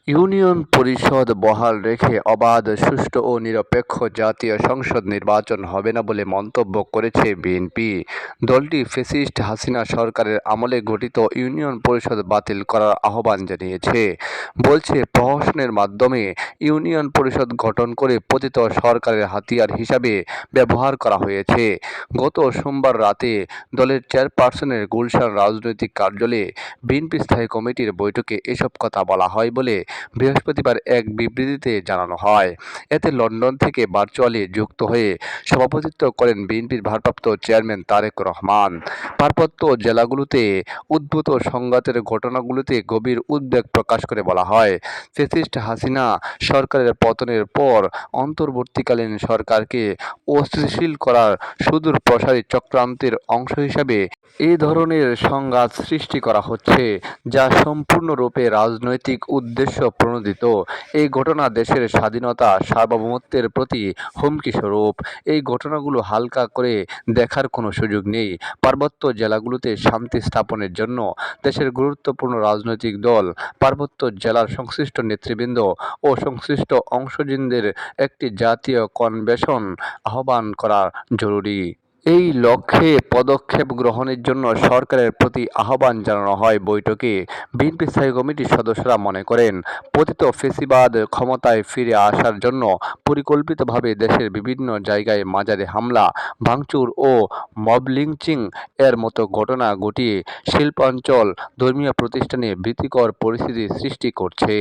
Union পরিষদ বহাল রেখে অবাধ, সুষ্ঠু ও নিরপেক্ষ জাতীয় সংসদ নির্বাচন হবে না বলে মন্তব্য করেছে বিএনপি। দলটি ফ্যাসিস্ট হাসিনা সরকারের আমলে গঠিত ইউনিয়ন পরিষদ বাতিল করার আহ্বান জানিয়েছে। বলছে, প্রহসনের মাধ্যমে ইউনিয়ন পরিষদ গঠন করে পতিত সরকারের হাতিয়ার হিসাবে ব্যবহার করা হয়েছে। গত সোমবার রাতে দলের চেয়ারপারসনের গুলশান রাজনৈতিক কার্যালয়ে বিএনপি স্থায়ী কমিটির বৈঠকে এসব কথা বলা হয় বলে বৃহস্পতিবার এক বিবৃতিতে জানানো হয়। এতে লন্ডন থেকে ভার্চুয়ালি যুক্ত হয়ে সভাপতিত্ব করেন বিএনপির ভারপ্রাপ্ত চেয়ারম্যান তারেক রহমান। পার্বত্য জেলাগুলোতে উদ্ভূত সংঘাতের ঘটনাগুলোতে গভীর উদ্বেগ প্রকাশ করে বলা হয়, ফ্যাসিস্ট হাসিনা সরকারের পতনের পর অন্তর্বর্তীকালীন সরকারকে অস্থিতিশীল করার সুদূর প্রসারী চক্রান্তের অংশ হিসাবে এই ধরনের সংঘাত সৃষ্টি করা হচ্ছে, যা সম্পূর্ণরূপে রাজনৈতিক উদ্দেশ্য প্রণোদিত। এই ঘটনা দেশের স্বাধীনতা, সার্বভৌমত্বের প্রতি হুমকিস্বরূপ। এই ঘটনাগুলো হালকা করে দেখার কোনো সুযোগ নেই। পার্বত্য জেলাগুলোতে শান্তি স্থাপনের জন্য দেশের গুরুত্বপূর্ণ রাজনৈতিক দল, পার্বত্য জেলার সংশ্লিষ্ট নেতৃবৃন্দ ও সংশ্লিষ্ট অংশীদারদের একটি জাতীয় কনভেনশন আহ্বান করা জরুরি। এই লক্ষ্যে পদক্ষেপ গ্রহণের জন্য সরকারের প্রতি আহ্বান জানানো হয়। বৈঠকে বিএনপি স্থায়ী কমিটির সদস্যরা মনে করেন, পতিত ফ্যাসিবাদ ক্ষমতায় ফিরে আসার জন্য পরিকল্পিতভাবে দেশের বিভিন্ন জায়গায় মাজারে হামলা, ভাঙচুর ও মব লিঞ্চিং এর মতো ঘটনা ঘটিয়ে শিল্পাঞ্চল, ধর্মীয় প্রতিষ্ঠানে ভীতিকর পরিস্থিতি সৃষ্টি করছে।